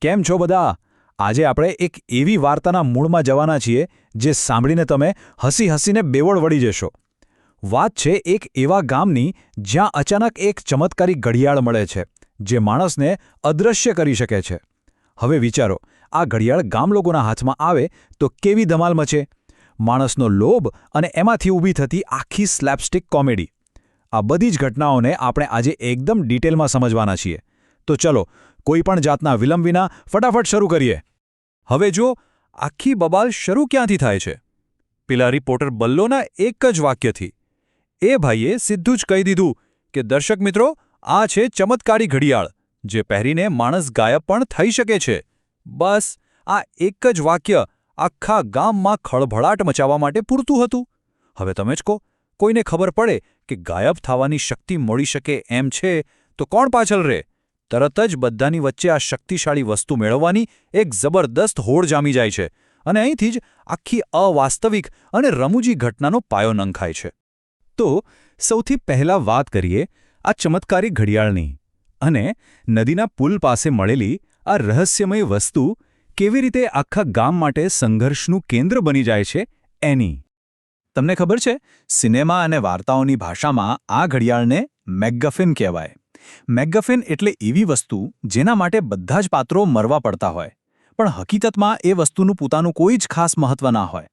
કેમ છો બધા? આજે આપણે એક એવી વાર્તાના મૂળમાં જવાના છીએ જે સાંભળીને તમે હસી હસીને બેવડ વળી જશો. વાત છે એક એવા ગામની જ્યાં અચાનક એક ચમત્કારી ઘડિયાળ મળે છે જે માણસને અદૃશ્ય કરી શકે છે. હવે વિચારો, આ ઘડિયાળ ગામ લોકોના હાથમાં આવે તો કેવી ધમાલ મચે. માણસનો લોભ અને એમાંથી ઊભી થતી આખી સ્લેપસ્ટિક કોમેડી. આ બધી જ ઘટનાઓને આપણે આજે એકદમ ડિટેલમાં સમજવાના છીએ. તો ચલો, કોઈ પણ જાતના વિલંબ વિના ફટાફટ શરૂ કરીએ. હવે જો આખી બબાલ શરૂ ક્યાંથી થાય છે? પેલા રિપોર્ટર બલ્લોના એક જ વાક્યથી. એ ભાઈએ સીધું જ કહી દીધું કે દર્શક મિત્રો, આ છે ચમત્કારી ઘડિયાળ જે પહેરીને માણસ ગાયબ પણ થઈ શકે છે. બસ આ એક જ વાક્ય આખા ગામમાં ખળભળાટ મચાવવા માટે પૂરતું હતું. હવે તમે જ કહો, કોઈને ખબર પડે કે ગાયબ થવાની શક્તિ મળી શકે એમ છે તો કોણ પાછળ રહે? તરત જ બધાની વચ્ચે આ શક્તિશાળી વસ્તુ મેળવવાની એક જબરદસ્ત હોડ જામી જાય છે અને અહીંથી જ આખી અવાસ્તવિક અને રમૂજી ઘટનાનો પાયો નંખાય છે. તો સૌથી પહેલાં વાત કરીએ આ ચમત્કારી ઘડિયાળની અને નદીના પુલ પાસે મળેલી આ રહસ્યમય વસ્તુ કેવી રીતે આખા ગામ માટે સંઘર્ષનું કેન્દ્ર બની જાય છે એની. તમને ખબર છે, સિનેમા અને વાર્તાઓની ભાષામાં આ ઘડિયાળને મેકગફિન કહેવાય. મેકગફિન એટલે એવી વસ્તુ જેના માટે બધા જ પાત્રો મરવા પડતા હોય, પણ હકીકતમાં એ વસ્તુનું પોતાનું કોઈ જ ખાસ મહત્વ ના હોય.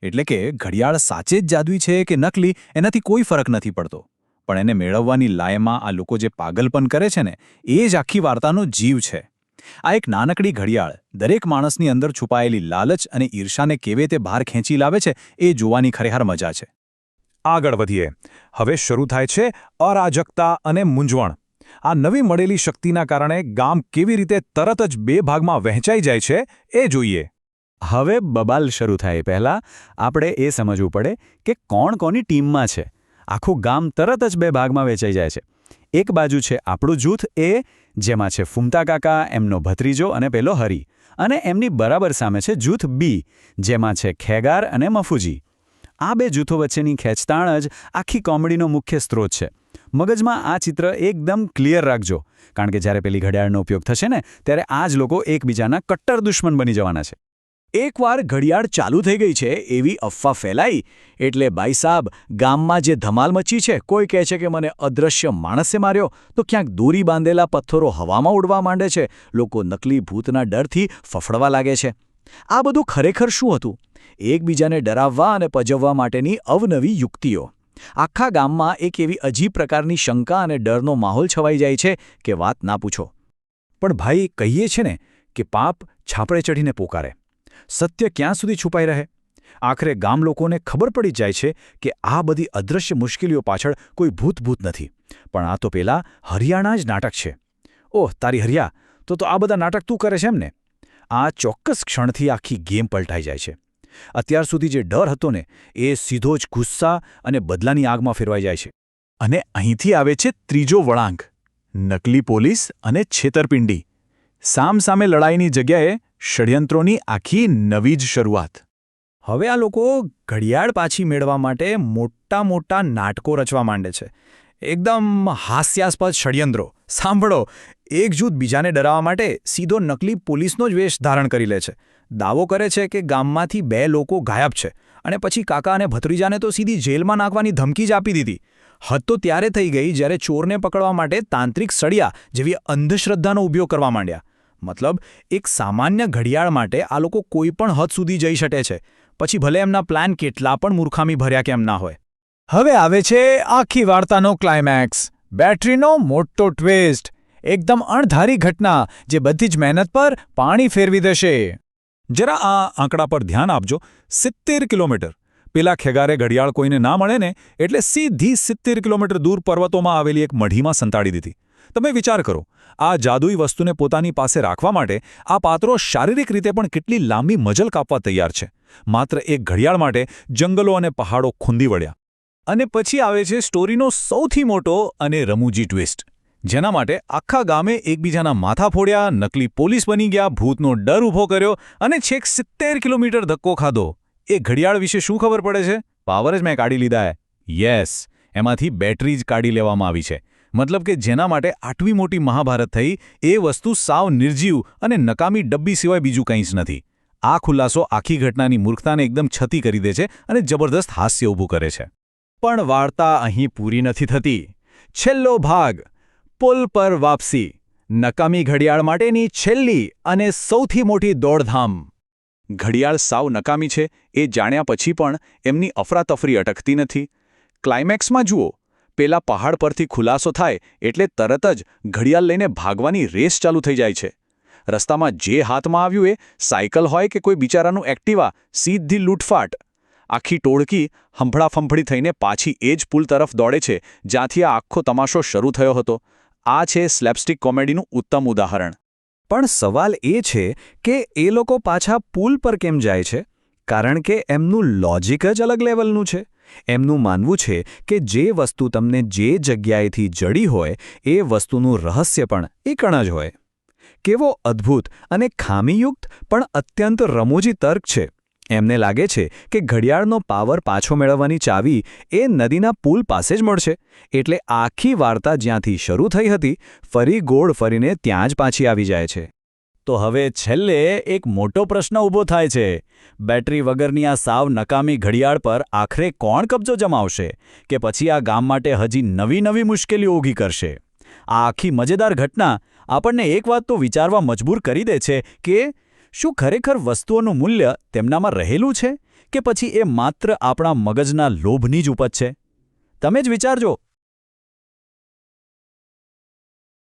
એટલે કે ઘડિયાળ સાચે જ જાદુઈ છે કે નકલી એનાથી કોઈ ફરક નથી પડતો, પણ એને મેળવવાની લાયમાં આ લોકો જે પાગલપન કરે છે ને, એ જ આખી વાર્તાનો જીવ છે. આ એક નાનકડી ઘડિયાળ દરેક માણસની અંદર છુપાયેલી લાલચ અને ઈર્ષાને કેવી રીતે બહાર ખેંચી લાવે છે એ જોવાની ખરેખર મજા છે. આગળ વધીએ. હવે શરૂ થાય છે અરાજકતા અને મૂંઝવણ. આ નવી મળેલી શક્તિના કારણે ગામ કેવી રીતે તરત જ બે ભાગમાં વહેંચાઈ જાય છે એ જોઈએ. હવે બબાલ શરૂ થાય પહેલાં આપણે એ સમજવું પડે કે કોણ કોની ટીમમાં છે. આખું ગામ તરત જ બે ભાગમાં વહેંચાઈ જાય છે. એક બાજુ છે આપણું જૂથ એ, જેમાં છે ફૂમતા કાકા, એમનો ભત્રીજો અને પેલો હરી, અને એમની બરાબર સામે છે જૂથ બી, જેમાં છે ખેગાર અને મફુજી. આ બે જૂથો વચ્ચેની ખેંચતાણ જ આખી કોમેડીનો મુખ્ય સ્ત્રોત છે. મગજમાં આ ચિત્ર એકદમ ક્લિયર રાખજો, કારણ કે જ્યારે પેલી ઘડિયાળનો ઉપયોગ થશે ને ત્યારે આ જ લોકો એકબીજાના કટ્ટર દુશ્મન બની જવાના છે. એકવાર ઘડિયાળ ચાલુ થઈ ગઈ છે એવી અફવા ફેલાઈ એટલે ભાઈ સાહેબ, ગામમાં જે ધમાલ મચી છે, કોઈ કહે છે કે મને અદૃશ્ય માણસે માર્યો, તો ક્યાંક દોરી બાંધેલા પથ્થરો હવામાં ઉડવા માંડે છે, લોકો નકલી ભૂતના ડરથી ફફડવા લાગે છે. આ બધું ખરેખર શું હતું? એકબીજાને ડરાવવા અને પજવવા માટેની અવનવી યુક્તિઓ. આખા ગામમાં એક એવી અજીબ પ્રકારની શંકા અને ડરનો માહોલ છવાઈ જાય છે કે વાત ના પૂછો. પણ ભાઈ, કહીએ છે ને કે પાપ છાપરે ચઢીને પોકારે. સત્ય ક્યાં સુધી છુપાઈ રહે? આખરે ગામ લોકોને ખબર પડી જાય છે કે આ બધી અદૃશ્ય મુશ્કેલીઓ પાછળ કોઈ ભૂત નથી, પણ આ તો પેલા હરિયાણા જ નાટક છે. ઓહ તારી હરિયા, તો આ બધા નાટક તું કરે છે એમને? આ ચોક્કસ ક્ષણથી આખી ગેમ પલટાઈ જાય છે. અત્યાર સુધી જે ડર હતો ને, એ સીધો જ ગુસ્સા અને બદલાની આગમાં ફેરવાઈ જાય છે. અને અહીંથી આવે છે ત્રીજો વળાંક: નકલી પોલીસ અને છેતરપિંડી. સામસામે લડાઈની જગ્યાએ ષડયંત્રોની આખી નવી જ શરૂઆત. હવે આ લોકો ઘડિયાળ પાછી મેળવવા માટે મોટા મોટા નાટકો રચવા માંડે છે. એકદમ હાસ્યાસ્પદ ષડયંત્રો. સાંભળો, એક જૂથ બીજાને ડરાવવા માટે સીધો નકલી પોલીસનો જ વેશ ધારણ કરી લે છે. દાવો કરે છે કે ગામમાંથી 2 લોકો ગાયબ છે, અને પછી કાકા અને ભત્રીજાને તો સીધી જેલમાં નાખવાની ધમકી જ આપી દીધી. હદ તો ત્યારે થઈ ગઈ જ્યારે ચોરને પકડવા માટે તાંત્રિક સળિયા જેવી અંધશ્રદ્ધાનો ઉપયોગ કરવા માંડ્યા. મતલબ, એક સામાન્ય ઘડિયાળ માટે આ લોકો કોઈ પણ હદ સુધી જઈ શકે છે, પછી ભલે એમના પ્લાન કેટલા પણ મૂર્ખામી ભર્યા કેમ ના હોય. હવે આવે છે આખી વાર્તાનો ક્લાઇમેક્સ: બેટરીનો મોટો ટ્વિસ્ટ. એકદમ અણધારી ઘટના જે બધી જ મહેનત પર પાણી ફેરવી દેશે. જરા આ આંકડા પર ધ્યાન આપજો. 70 કિલોમીટર. પેલા ખેગારે ઘડિયાળ કોઈને ના મળે ને એટલે સીધી 70 કિલોમીટર દૂર પર્વતોમાં આવેલી એક મઢીમાં સંતાડી દીધી. તમે વિચાર કરો, આ જાદુઈ વસ્તુને પોતાની પાસે રાખવા માટે આ પાત્રો શારીરિક રીતે પણ કેટલી લાંબી મજલ કાપવા તૈયાર છે, માત્ર એક ઘડિયાળ માટે જંગલો અને પહાડો ખૂંદી વળ્યા. અને પછી આવે છે સ્ટોરીનો સૌથી મોટો અને રમૂજી ટ્વિસ્ટ, જેના માટે આખા ગામે એકબીજાના માથા ફોડ્યા, નકલી પોલીસ બની ગયા, ભૂતનો ડર ઊભો કર્યો અને છેક 70 કિલોમીટર ધક્કો ખાધો. એ ઘડિયાળ વિશે શું ખબર પડે છે? પાવર જ મેં કાઢી લીધા. યસ, એમાંથી બેટરી જ કાઢી લેવામાં આવી છે. મતલબ કે જેના માટે આટલી મોટી મહાભારત થઈ એ વસ્તુ સાવ નિર્જીવ અને નકામી ડબ્બી સિવાય બીજું કંઈ જ નથી. આ ખુલાસો આખી ઘટનાની મૂર્ખતાને એકદમ છતી કરી દે છે અને જબરદસ્ત હાસ્ય ઊભું કરે છે. પણ વાર્તા અહીં પૂરી નથી થતી. છેલ્લો ભાગ, પુલ પર વાપસી, નકામી ઘડિયાળ માટેની છેલ્લી અને સૌથી મોટી દોડધામ. ઘડિયાળ સાવ નકામી છે એ જાણ્યા પછી પણ એમની અફરાતફરી અટકતી નથી. ક્લાઇમેક્સમાં જુઓ, પેલા પહાડ પરથી ખુલાસો થાય એટલે તરત જ ઘડિયાળ લઈને ભાગવાની રેસ ચાલુ થઈ જાય છે. રસ્તામાં જે હાથમાં આવ્યું એ સાયકલ હોય કે કોઈ બિચારાનું એક્ટિવા, સીધી લૂંટફાટ. આખી ટોળકી હંફળાફંફળી થઈને પાછી એ જ પુલ તરફ દોડે છે જ્યાંથી આ આખો તમાશો શરૂ થયો હતો. આ છે સ્લેપસ્ટિક કોમેડીનું ઉત્તમ ઉદાહરણ. પણ સવાલ એ છે કે એ લોકો પાછા પુલ પર કેમ જાય છે? કારણ કે એમનું લોજિક જ અલગ લેવલનું છે. એમનું માનવું છે કે જે વસ્તુ તમને જે જગ્યાએથી જડી હોય એ વસ્તુનું રહસ્ય પણ એકણ જ હોય. કેવો અદ્ભુત અને ખામીયુક્ત પણ અત્યંત રમૂજી તર્ક છે. એમને લાગે છે કે ઘડિયાળનો પાવર પાછો મેળવવાની ચાવી એ નદીના પુલ પાસે જ મળશે, એટલે આખી વાર્તા જ્યાંથી શરૂ થઈ હતી ફરી ગોળ ફરીને ત્યાં જ પાછી આવી જાય છે. તો હવે છેલ્લે એક મોટો પ્રશ્ન ઊભો થાય છે. બેટરી વગરની આ સાવ નકામી ઘડિયાળ પર આખરે કોણ કબજો જમાવશે? કે પછી આ ગામ માટે હજી નવી મુશ્કેલીઓ ઊભી કરશે? આ આખી મજેદાર ઘટના આપણને એક વાત તો વિચારવા મજબૂર કરી દે છે કે શું ખરેખર વસ્તુઓનું મૂલ્ય તેમનામાં રહેલું છે કે પછી એ માત્ર આપણા મગજના લોભની જ ઉપજ છે? તમે જ વિચારજો.